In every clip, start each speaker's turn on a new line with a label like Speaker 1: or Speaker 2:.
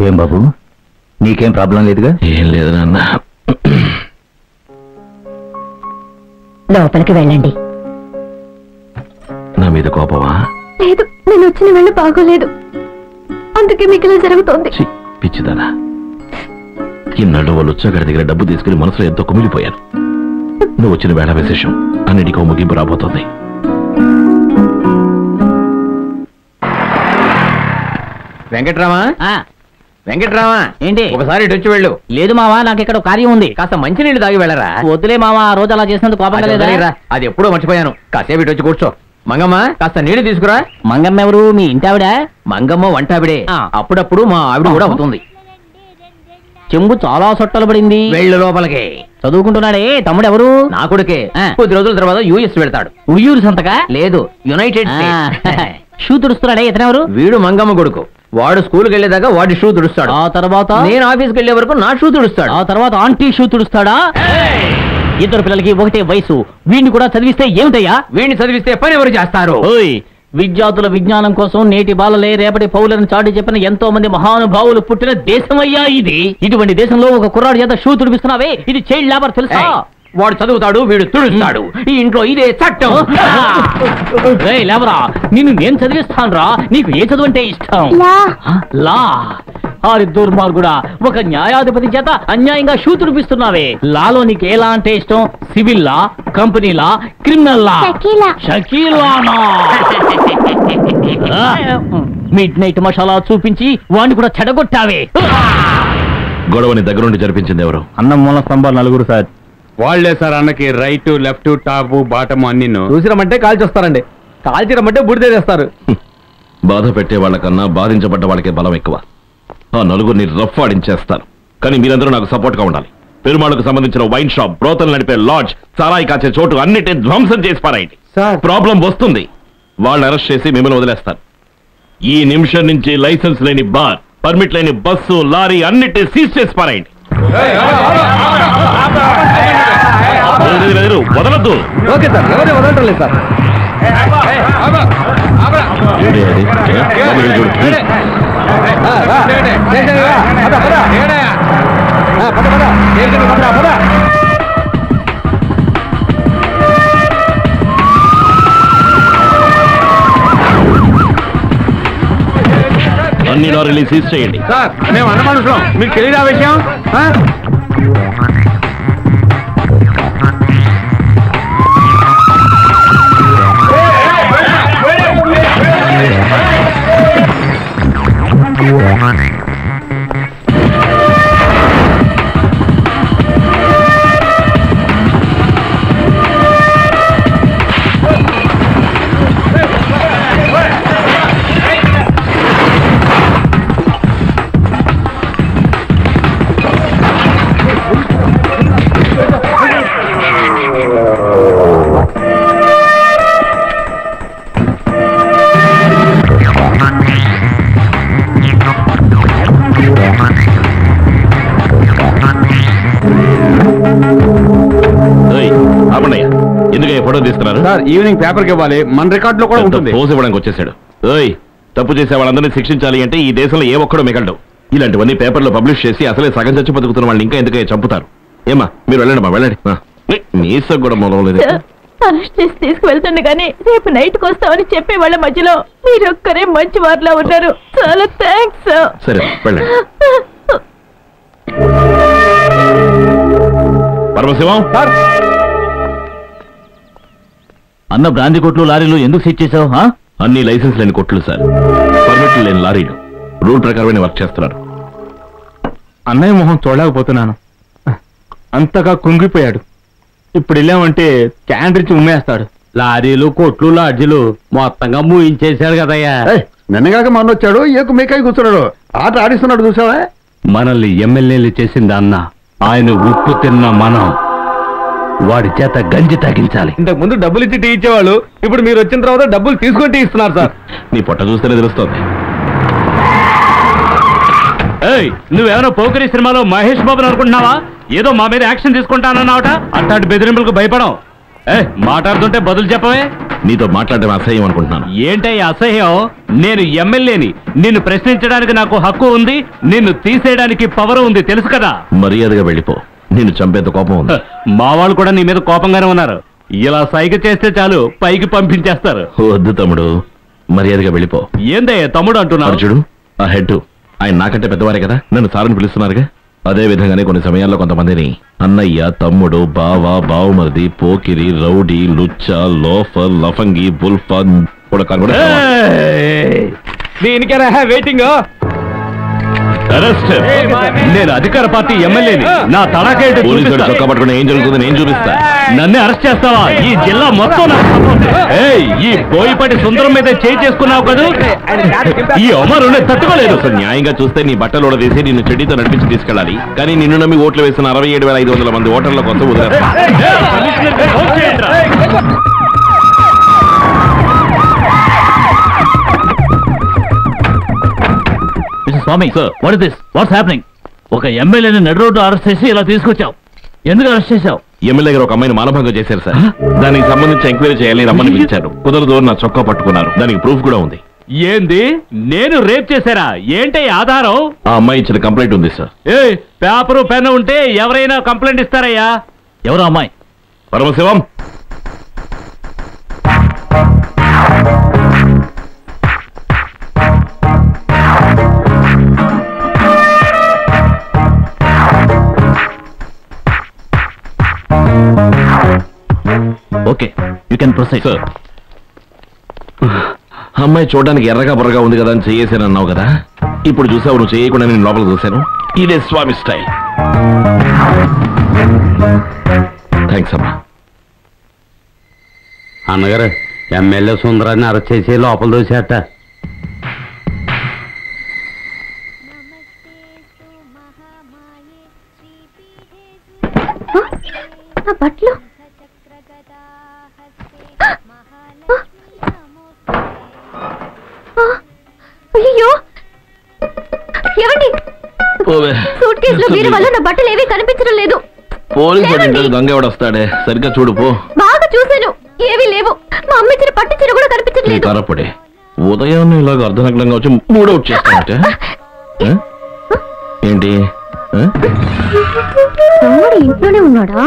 Speaker 1: ఏం బాబు, నీకేం ప్రాబ్లం లేదుగా?
Speaker 2: ఏం లేదు నాన్న.
Speaker 3: లోపలికి వెళ్ళండి.
Speaker 2: నా మీద కోపమా?
Speaker 3: లేదు, నేను వచ్చిన వెళ్ళి బాగోలేదు, అందుకే మీకు ఇలా జరుగుతోంది.
Speaker 2: పిచ్చిదానా, ఇన్నాళ్ళు వాళ్ళు వచ్చాగడి దగ్గర డబ్బు తీసుకుని మనసులో ఎంతో కుమిలిపోయాను. నువ్వు వచ్చిన వేళ విశేషం అన్నిటికీ ముగింపు రాబోతోంది.
Speaker 4: వెంకట్రామా, వెంకట్రామా,
Speaker 5: ఏంటి?
Speaker 4: ఒకసారి ఇటు వచ్చి వెళ్ళు.
Speaker 5: లేదు మావా, నాకు ఇక్కడ కార్యం ఉంది.
Speaker 4: కాస్త మంచినీళ్ళు తాగి వెళ్ళరా.
Speaker 5: వద్దులే మావా, రోజు అలా చేసినందుకు కోపం లేదా?
Speaker 4: అది ఎప్పుడో మర్చిపోయాను. కాసేపు ఇటు వచ్చి కూర్చో. మంగమ్మ, కాస్త నీళ్లు తీసుకురా.
Speaker 5: మంగమ్మ ఎవరు? మీ ఇంటి ఆవిడ?
Speaker 4: మంగమ్మ వంటావిడే, అప్పుడప్పుడు మా ఆవిడ కూడా అవుతుంది.
Speaker 5: చెంబు చాలా సొట్టలు పడింది.
Speaker 4: వెళ్ళు లోపలికి.
Speaker 5: చదువుకుంటున్నాడే తమ్ముడు ఎవరు?
Speaker 4: నా కొడుకే. కొద్ది రోజుల తర్వాత యుఎస్ వెళ్తాడు.
Speaker 5: ఉయ్యూరు సంతకా?
Speaker 4: లేదు, యునైటెడ్
Speaker 5: షూ తుడుస్తున్నాడే, ఇతనెవరు?
Speaker 4: వీడు మంగమ్మ కొడుకు. వాడు స్కూల్కి వెళ్ళేదాకా వాడి షూ తుడుస్తాడు.
Speaker 5: ఆ తర్వాత
Speaker 4: నేను ఆఫీస్కి వెళ్లే వరకు నా షూ తుడుస్తాడు.
Speaker 5: ఆ తర్వాత ఆంటీ షూ తుడుస్తాడా? ఇద్దరు పిల్లలకి ఒకటే వయసు, వీడిని కూడా చదివిస్తే ఏమిటయ్యా?
Speaker 4: వీడిని చదివిస్తే పని ఎవరు చేస్తారు?
Speaker 5: విద్యార్థుల విజ్ఞానం కోసం నేటి బాలలే రేపటి పౌరులను చాటి చెప్పిన ఎంతో మంది మహానుభావులు పుట్టిన దేశమయ్యా ఇది. ఇటువంటి దేశంలో ఒక కుర్రాడు చేత షూ తుడిపిస్తున్నావే, ఇది చైల్డ్ లేబర్ తెలుసా?
Speaker 4: వాడు చదువుతాడు, వీడు తుడుస్తాడు. ఈ ఇంట్లో ఇదే చట్టం.
Speaker 5: లేవరా, నిన్ను నేను చదివిస్తానురా. నీకు ఏ చదువు అంటే ఇష్టం? లా. ఆరి దుర్మార్గుడా, ఒక న్యాయాధిపతి చేత అన్యాయంగా షూ తుడిపిస్తున్నావే. లాలో నీకు ఎలా అంటే ఇష్టం? Civil law, company law, criminal law? షకీలానా? మిడ్ నైట్ మసాలా చూపించి వాడిని కూడా చెడగొట్టావే.
Speaker 2: గొడవని దగ్గరుండి జరిపించింది ఎవరు?
Speaker 1: అన్నం మూల స్తంభాలు నలుగురు సార్.
Speaker 6: వాళ్లే సార్. అన్నకి రైట్, లెఫ్ట్, టాప్, బాటమ్ అన్ని
Speaker 4: చూసిరమంటే కాల్చొస్తారండి, కాల్చిరమంటే బుడిదే చేస్తారు.
Speaker 2: బాధ పెట్టే వాళ్ళకన్నా బాధించబడ్డ వాళ్ళకే బలం ఎక్కువ. ఆ నలుగురిని రఫ్ ఆడించేస్తారు. కానీ మీరందరూ నాకు సపోర్ట్ గా ఉండాలి. పెరుమాళకు సంబంధించిన వైన్ షాప్, బ్రోతలు నడిపే లాడ్జ్, సారాయి కాచే చోటు అన్నిటిని ధ్వంసం చేసి పారాయండి. ప్రాబ్లం వస్తుంది, వాళ్ళని అరెస్ట్ చేసి మిమ్మల్ని వదిలేస్తారు. ఈ నిమిషం నుంచి లైసెన్స్ లేని బార్, పర్మిట్ లేని బస్సు, లారీ అన్నిటిని సీజ్ చేసి పారాయండి. వదలద్దు.
Speaker 4: ఓకే సార్, ఎవరు వదలటం లేదు సార్.
Speaker 2: అన్ని లారీలు సీజ్ చేయండి.
Speaker 6: సార్, మేము అన్న మనుషులం, మీకు తెలియదు ఆ విషయం? సార్, ఈవినింగ్ పేపర్కి ఇవ్వాలి, మన రికార్డ్ లో కూడా ఉంటుంది.
Speaker 2: పోజ్ ఇవ్వడానికి వచ్చేసాడు. తప్పు చేసే వాళ్ళందరినీ శిక్షించాలి అంటే ఈ దేశంలో ఏ ఒక్కడో మిగలడు. ఇలాంటివన్నీ పేపర్లో పబ్లిష్ చేసి అసలే సగం చచ్చి బతుకుతున్న వాళ్ళని ఇంకా ఎందుకే చంపుతారు? ఏమా మీరు వెళ్ళండి, వెళ్ళండి. మీసకు కూడా మొదలలేదు.
Speaker 3: అరెస్ట్ చేసి తీసుకువెళ్తుండగానే రేపు నైట్కి వస్తామని చెప్పే వాళ్ళ మధ్యలో మీరొక్కరే మంచి వారిలా ఉన్నారు. చాలా థ్యాంక్స్.
Speaker 2: సరే వెళ్ళండి. పరమశివం,
Speaker 1: అన్న బ్రాంతి కొట్లు, లారీలు ఎందుకు సెట్ చేసావు?
Speaker 2: అన్ని లైసెన్స్ లేని కొట్లు సార్, పర్మిట్ లేని లారీలు, రూల్ ప్రకారమైన వర్క్ చేస్తున్నారు.
Speaker 6: అన్నయ్య మొహం చూడలేకపోతున్నాను, అంతగా కుంగిపోయాడు. ఇప్పుడు వెళ్ళామంటే క్యాండ్రించి ఉమ్మేస్తాడు.
Speaker 4: లారీలు, కొట్లు, లాడ్జీలు మొత్తంగా మూయించేశాడు కదయ్యా.
Speaker 7: నిన్నగాక మన వచ్చాడు, ఏకు మేకాయి కూర్చున్నాడు, ఆట ఆడిస్తున్నాడు. చూసావా?
Speaker 4: మనల్ని ఎమ్మెల్యేలు చేసింది అన్న, ఆయన ఉప్పు తిన్న మనం వాడి చేత గంజి తాగించాలి.
Speaker 6: ఇంతకు ముందు డబ్బులు ఇచ్చి టీ ఇచ్చేవాళ్ళు, ఇప్పుడు మీరు వచ్చిన తర్వాత డబ్బులు తీసుకొని టీ ఇస్తున్నారు సార్.
Speaker 2: నీ పొట్ట చూస్తేనే తెలుస్తోంది.
Speaker 6: నువ్వేమైనా పోకరి సినిమాలో మహేష్ బాబుని అనుకుంటున్నావా? ఏదో మా మీద యాక్షన్ తీసుకుంటానన్నావట. అట్లాంటి బెదిరింపులకు భయపడం. మాట్లాడుతుంటే బదులు చెప్పవే.
Speaker 2: నీతో మాట్లాడడం అసహ్యం అనుకుంటున్నాను.
Speaker 6: ఏంటయ్యా అసహ్యం? నేను ఎమ్మెల్యేని, నిన్ను ప్రశ్నించడానికి నాకు హక్కు ఉంది, నిన్ను తీసేయడానికి పవర్ ఉంది, తెలుసు కదా.
Speaker 2: మర్యాదగా వెళ్ళిపో, నిన్ను చంపేంత కోపం ఉంది.
Speaker 6: మా వాళ్ళు కూడా నీ మీద కోపంగానే ఉన్నారు. ఇలా సైగ చేస్తే చాలు పైకి పంపించేస్తారు.
Speaker 2: వద్దు తమ్ముడు, మర్యాదగా వెళ్ళిపో.
Speaker 6: ఏందయ్యా తమ్ముడు అంటున్నావు?
Speaker 2: చూడు, ఆ హెడ్ ఆయన నాకంటే పెద్దవారే కదా, నన్ను సారని పిలుస్తున్నారుగా. అదే విధంగానే కొన్ని సమయాల్లో కొంతమందిని అన్నయ్య, తమ్ముడు, బావ, బావుమరిది, పోకిరి, రౌడీ, లుచ్చా, లోఫర్, లఫంగి, బుల్ఫా కూడా
Speaker 6: దీనికేనా వెయిటింగ్? నేను అధికార పార్టీ ఎమ్మెల్యేని, నా తలకేటు
Speaker 2: చొక్కా పట్టుకుని ఏం జరుగుతుంది నేను చూపిస్తా.
Speaker 6: నన్నే అరెస్ట్ చేస్తావా? ఈ జిల్లా మొత్తం ఈ బోయిపట్టి సుందరం మీద చేయి చేసుకున్నావు కదా, ఈ అమరుని తట్టుకోలేదు.
Speaker 2: అసలు న్యాయంగా చూస్తే నీ బట్టలు తీసి నిన్ను చెడ్డీతో నడిపించి తీసుకెళ్ళాలి, కానీ నిన్ను నమ్మి ఓట్లు వేసిన 67,500 మంది ఓటర్ల కోసం వదిలేరు.
Speaker 1: Swami, what is this? What's happening? ఒక ఎమ్మెల్యేని నడి రోడ్డు అరెస్ట్ చేసి ఇలా తీసుకొచ్చావు. ఎందుకు అరెస్ట్ చేశావు?
Speaker 2: ఎమ్మెల్యే గారు ఒక అమ్మాయిని మానభంగం చేశారు సార్. దానికి సంబంధించి ఎంక్వైరీ చేయాలని రమ్మని పిలిచారు. కుదరదు, నా చొక్కా పట్టుకున్నారు. దానికి ప్రూఫ్ కూడా ఉంది.
Speaker 6: ఏంది? నేను రేప్ చేశారా? ఏంటి ఆధారం?
Speaker 2: ఆ అమ్మాయి ఇచ్చిన కంప్లైంట్ ఉంది సార్.
Speaker 6: పేపరు పెన్ ఉంటే ఎవరైనా కంప్లైంట్ ఇస్తారయ్యా.
Speaker 1: ఎవరు అమ్మాయి?
Speaker 2: Paramasivam.
Speaker 1: Okay, you can proceed.
Speaker 2: Sir, అమ్మాయి చూడడానికి ఎర్రగా బుర్రగా ఉంది కదా అని చేయేసాను అన్నావు కదా, ఇప్పుడు చూసావు నువ్వు చేయకుండా నేను లోపల చూశాను. ఇదే స్వామి స్టైల్. థ్యాంక్స్ అమ్మా.
Speaker 4: అన్నగారు, ఎమ్మెల్యే సుందరాన్ని అరెస్ట్ చేసి లోపల దూసేట.
Speaker 3: బట్టలు అయ్యో, ఏమండి? సూట్ కేసులో వీరి వల్ల నా బట్టలు ఏవీ కనిపించడం లేదు.
Speaker 2: పోలీసు దొంగ ఎవడు వస్తాడే, సరిగ్గా చూడు పో.
Speaker 3: బాగా చూశాను, ఏవీ లేవు. మా అమ్మ ఇచ్చిన పట్టు చీర కూడా కనిపించట్లేదు.
Speaker 2: కరపడే ఉదయాన్నే ఇలాగ అర్ధనగ్నంగా వచ్చి మూడౌట్ చేస్తానంటే ఏంటి?
Speaker 3: ఇంట్లోనే ఉన్నాడా?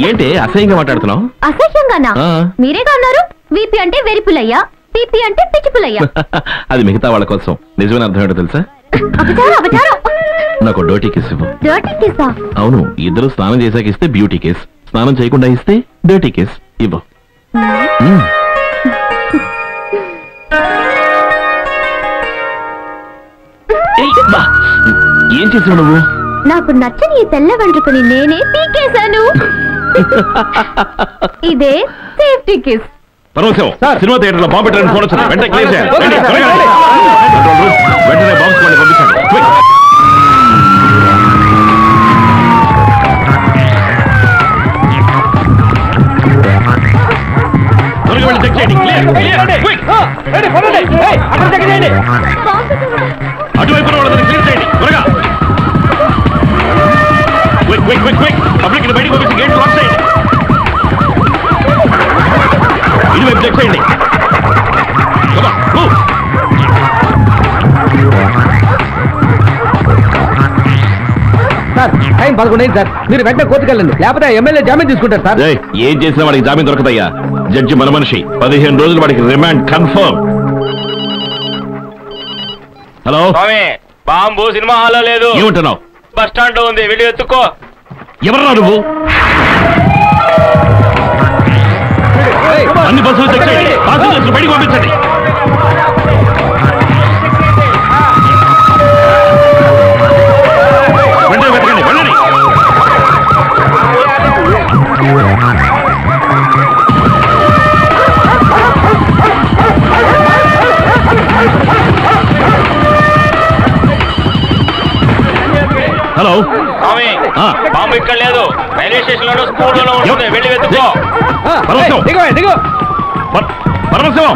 Speaker 2: ఏంటి అసహ్యంగా మాట్లాడుతున్నావు?
Speaker 3: అసహ్యంగానా? మీరేగా అన్నారు వీపీ అంటే వెరిపులయ్యా, పీపీ అంటే పిచ్చిపులయ్యా.
Speaker 2: అది మిగతా వాళ్ళ కోసం. నిజమైన అర్థం ఏంటో తెలుసా? నాకు డర్టీ కిస్ ఇవ్వు.
Speaker 3: డర్టీ కిస్సా?
Speaker 2: అవును, ఇద్దరు స్నానం చేశాక ఇస్తే బ్యూటీ కేస్, స్నానం చేయకుండా ఇస్తే డర్టీ కేస్. ఇవ్వు. ఏం చేసావు నువ్వు?
Speaker 3: నాకు నచ్చని ఈ తెల్ల వెంట్రుకని నేనే పీకేశాను. ఇదే safety kiss.
Speaker 2: Paramasivam, cinema theatre లో బాంబు పెట్టడానికి ఫోన్ వచ్చింది. వెంటనే క్లియర్ చేయాలి. వెంటనే బాంబ్స్ కొని పంపించండి. చెక్ చేయండి. అటువైపు వాళ్ళని క్లియర్ చేయండి త్వరగా. పబ్లిక్ బయటికి పంపించి గేట్ లాక్ చేయండి. ఇటువైపు చెక్ చేయండి.
Speaker 7: Sir, time 11 sir. మీరు వెంటనే కోర్టుకు వెళ్ళండి, లేకపోతే ఎమ్మెల్యే జామీన్ తీసుకుంటారు సార్.
Speaker 2: ఏం చేసినా వాడికి జామీన్ దొరకదయ్యా. జడ్జి మన మనిషి. 15 రోజులు వాడికి remand confirm. Hello
Speaker 6: bomb cinema హాల్లో లేదు.
Speaker 2: ఏమంటున్నావు?
Speaker 6: బస్ స్టాండ్ లో ఉంది, వెళ్ళి ఎత్తుకో.
Speaker 2: ఎవరన్నా నువ్వు? అన్ని బస్సులు చెక్ చేయండి, ప్యాసింజర్స్ బయటికి పంపించండి. వెంటనే వెతకండి, వెళ్ళండి. హలో,
Speaker 6: బాంబు ఇక్కడ లేదు, రైల్వే స్టేషన్ లోనూ స్కూల్ లోనూ ఉంటుంది, వెళ్ళి వెతుక్కో.
Speaker 2: పరమశివం,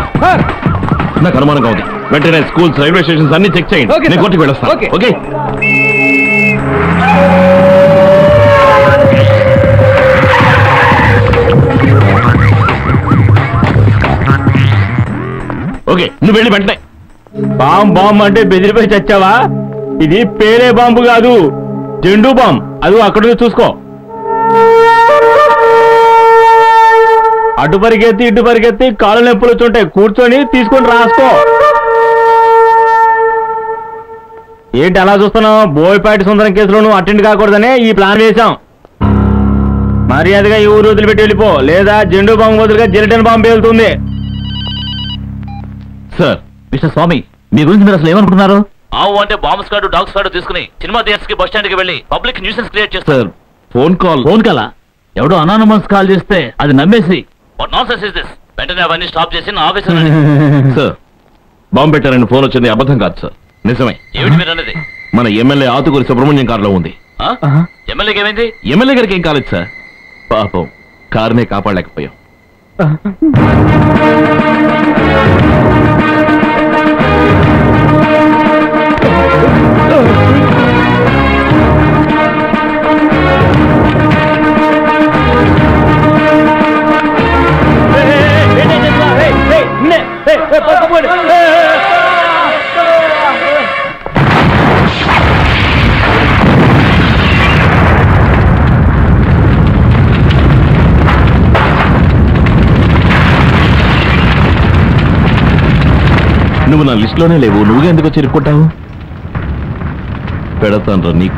Speaker 2: నాకు అనుమానంగా ఉంది. వెంటనే స్కూల్స్, రైల్వే స్టేషన్స్ అన్ని చెక్ చేయండి. నేను కోర్టుకు వెళ్ళొస్తాను. ఓకే? ఓకే నువ్వు వెళ్ళి వెంటనే.
Speaker 6: బాంబు అంటే బెదిరిపోయి చచ్చావా? ఇది పేరే బాంబు కాదు, జెండు బాంబు. అది అక్కడ చూసుకో. అటు పరిగెత్తి ఇటు పరిగెత్తి కాళ్ళు నొప్పులు వచ్చుంటాయి. కూర్చొని తీసుకొని రాసుకో. ఏంటి అలా చూస్తున్నావు? బోయపాటి సుందరం కేసులో నువ్వు అటెండ్ కాకూడదనే ఈ ప్లాన్ వేశాం. మర్యాదగా ఈ ఊరు వదిలిపెట్టి వెళ్ళిపో, లేదా జెండు బాంబు వదిలిగా జిలటన్ బాంబు పేలుతుంది.
Speaker 2: సార్,
Speaker 1: మిస్టర్ స్వామి, మీ గురించి మీరు అసలు ఏమనుకుంటున్నారు?
Speaker 2: ఆవు అంటే బాంబ్ స్క్వాడ్ డాగ్ స్క్వాడ్ తీసుకుని సినిమా థియేటర్స్ కి బస్ స్టాండ్ కి వెళ్ళి పబ్లిక్ న్యూసెన్స్ క్రియేట్ చేస్తారు. ఫోన్ కాల్
Speaker 1: ఎవడో అనానమస్ కాల్ చేస్తే అది నమ్మేసి
Speaker 2: వెంటనే అవన్నీ స్టాప్ చేసి నా ఆఫీస్. సార్, బాంబు పెట్టారని ఫోన్ వచ్చింది అబద్ధం కాదు సార్, నిజమే. ఏమిటి మీరు అన్నది? మన ఎమ్మెల్యే ఆతుకూరి సుబ్రహ్మణ్యం కారులో ఉంది. ఎమ్మెల్యేకి ఏమైంది? ఎమ్మెల్యే గారికి ఏం కాలేదు సార్, పాపం కారునే కాపాడలేకపోయాం. నువ్వు నా లిస్టులోనే లేవు, నువ్వుగా ఎందుకు వచ్చి ఇరుక్కుంటావు? పెడతాను రా నీకు.